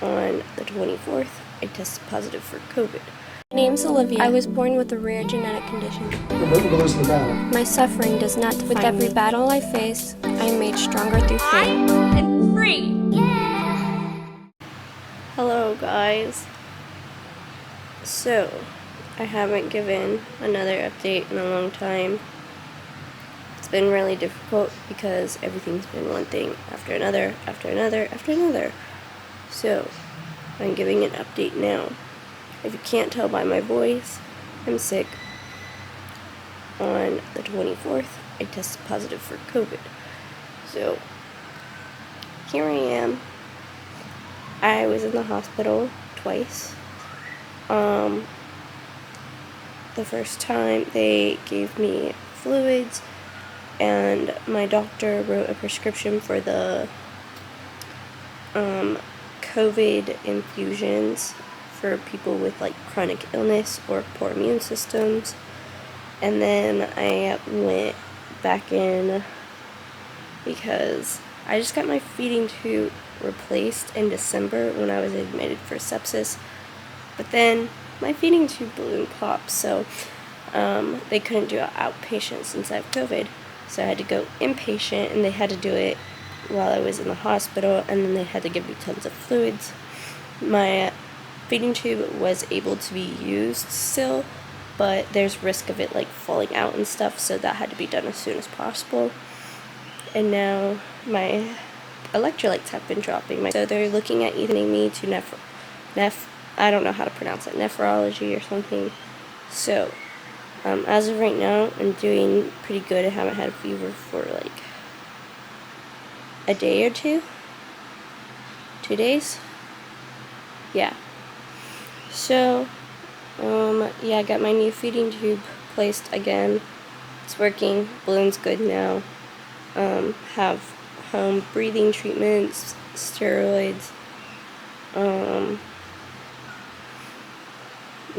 on the 24th, I tested positive for COVID. My name's Olivia. I was born with a rare genetic condition. My suffering does not define me. With every battle I face, I am made stronger through faith. I am free! Hello guys. So, I haven't given another update in a long time. It's been really difficult because everything's been one thing after another, after another, after another. So, I'm giving an update now. If you can't tell by my voice, I'm sick. On the 24th, I tested positive for COVID. So, here I am. I was in the hospital twice. The first time they gave me fluids, and my doctor wrote a prescription for the COVID infusions for people with like chronic illness or poor immune systems. And then I went back in because I just got my feeding tube replaced in December when I was admitted for sepsis. But then my feeding tube balloon popped, so they couldn't do outpatient since I have COVID. So I had to go inpatient, and they had to do it while I was in the hospital, and then they had to give me tons of fluids. My feeding tube was able to be used still, but there's risk of it like falling out and stuff, so that had to be done as soon as possible. And now my electrolytes have been dropping, so they're looking at either me to I don't know how to pronounce it, nephrology or something. So as of right now, I'm doing pretty good. I haven't had a fever for like a day or 2 days. Yeah. So yeah, I got my new feeding tube placed again. It's working. Balloon's good now. Have home breathing treatments, steroids,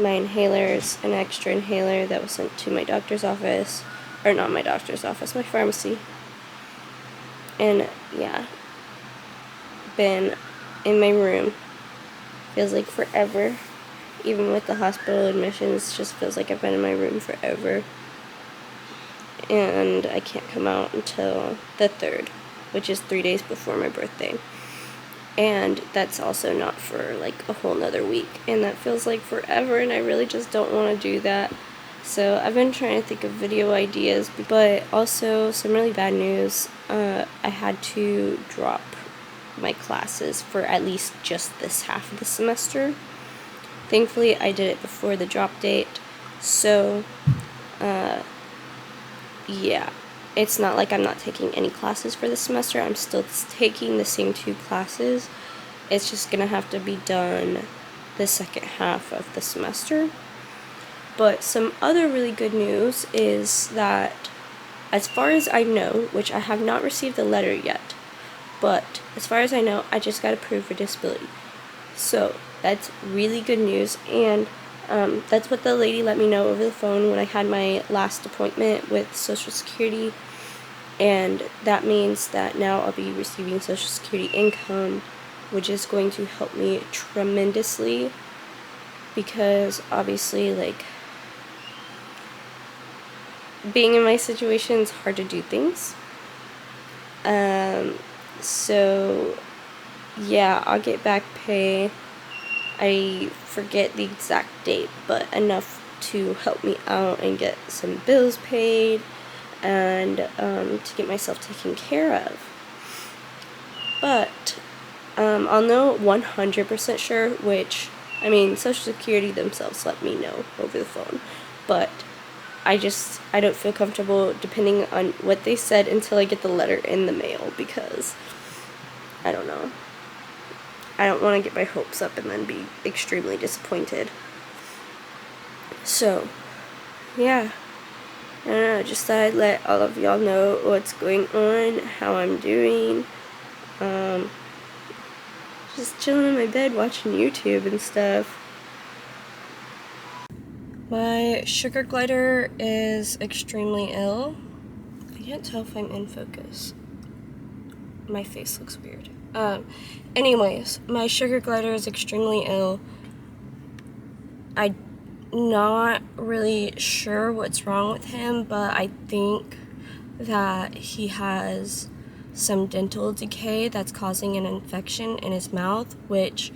my inhalers, an extra inhaler that was sent to my doctor's office, or not my doctor's office, my pharmacy. And yeah, been in my room. Feels like forever. Even with the hospital admissions, just feels like I've been in my room forever. And I can't come out until the 3rd, which is 3 days before my birthday. And that's also not for like a whole nother week. And that feels like forever, and I really just don't want to do that. So I've been trying to think of video ideas, but also some really bad news. I had to drop my classes for at least just this half of the semester. Thankfully, I did it before the drop date, so yeah, it's not like I'm not taking any classes for the semester. I'm still taking the same 2 classes. It's just gonna have to be done the second half of the semester. But some other really good news is that, as far as I know, which I have not received a letter yet, but as far as I know, I just got approved for disability. So that's really good news, and that's what the lady let me know over the phone when I had my last appointment with Social Security. And that means that now I'll be receiving Social Security income, which is going to help me tremendously, because obviously, like, being in my situation, it's hard to do things. So yeah, I'll get back pay. I forget the exact date, but enough to help me out and get some bills paid, and to get myself taken care of. But I'll know 100% sure, which, I mean, Social Security themselves let me know over the phone, but I don't feel comfortable depending on what they said until I get the letter in the mail, because I don't know. I don't want to get my hopes up and then be extremely disappointed. So, yeah. I don't know, just thought I'd let all of y'all know what's going on, how I'm doing. Just chilling in my bed watching YouTube and stuff. My sugar glider is extremely ill. I can't tell if I'm in focus. My face looks weird. Anyways, my sugar glider is extremely ill. I'm not really sure what's wrong with him, but I think that he has some dental decay that's causing an infection in his mouth, which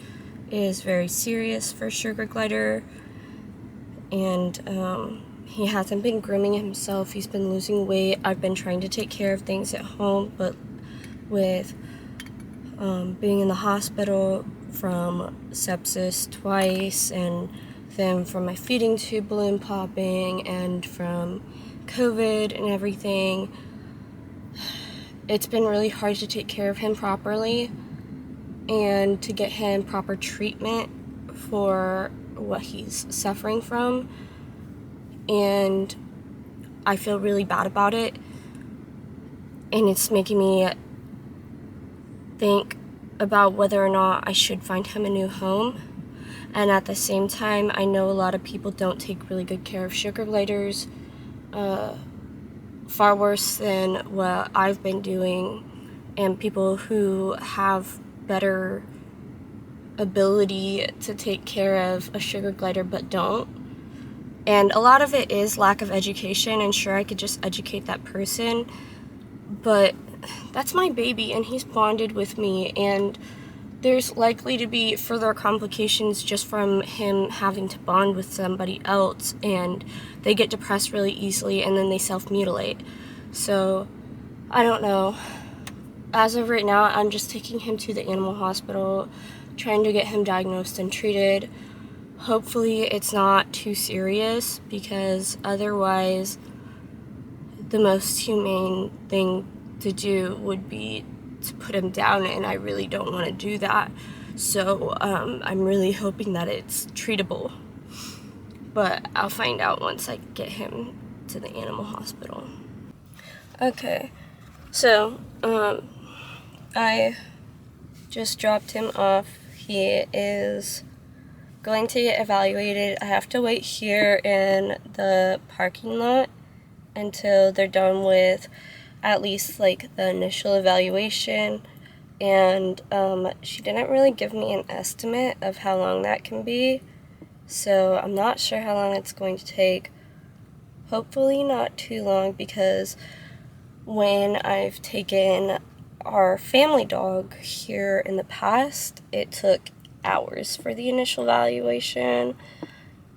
is very serious for sugar glider. And he hasn't been grooming himself. He's been losing weight. I've been trying to take care of things at home, but with being in the hospital from sepsis twice, and then from my feeding tube balloon popping, and from COVID and everything, it's been really hard to take care of him properly and to get him proper treatment for what he's suffering from. And I feel really bad about it, and it's making me think about whether or not I should find him a new home. And at the same time, I know a lot of people don't take really good care of sugar gliders, far worse than what I've been doing, and people who have better ability to take care of a sugar glider but don't. And a lot of it is lack of education, and sure, I could just educate that person, but that's my baby and he's bonded with me, and there's likely to be further complications just from him having to bond with somebody else, and they get depressed really easily and then they self-mutilate. So I don't know. As of right now, I'm just taking him to the animal hospital, trying to get him diagnosed and treated. Hopefully it's not too serious, because otherwise the most humane thing to do would be to put him down, and I really don't want to do that. So I'm really hoping that it's treatable, but I'll find out once I get him to the animal hospital. Okay, so I just dropped him off. He is going to get evaluated. I have to wait here in the parking lot until they're done with at least like the initial evaluation, and she didn't really give me an estimate of how long that can be, so I'm not sure how long it's going to take. Hopefully not too long, because when I've taken our family dog here in the past, it took hours for the initial evaluation,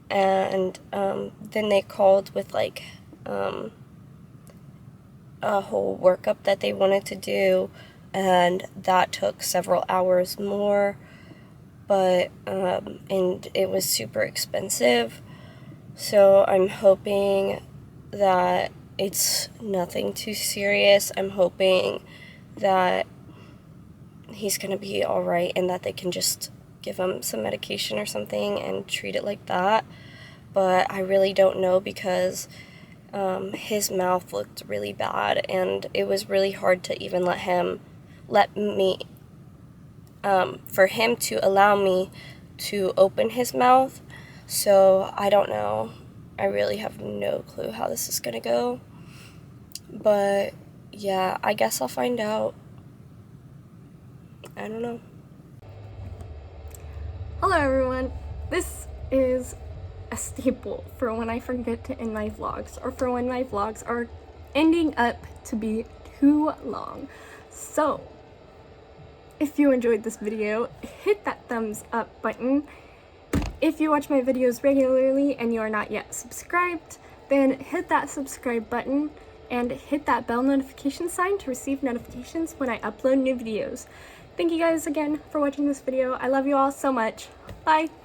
and then they called with like a whole workup that they wanted to do, and that took several hours more, but and it was super expensive. So I'm hoping that it's nothing too serious. I'm hoping that he's gonna be all right, and that they can just give him some medication or something and treat it like that. But I really don't know, because his mouth looked really bad, and it was really hard to even for him to allow me to open his mouth. So I don't know. I really have no clue how this is gonna go. But yeah, I guess I'll find out. I don't know. Hello everyone. This is a staple for when I forget to end my vlogs, or for when my vlogs are ending up to be too long. So if you enjoyed this video, hit that thumbs up button. If you watch my videos regularly and you are not yet subscribed, then hit that subscribe button and hit that bell notification sign to receive notifications when I upload new videos. Thank you guys again for watching this video. I love you all so much. Bye!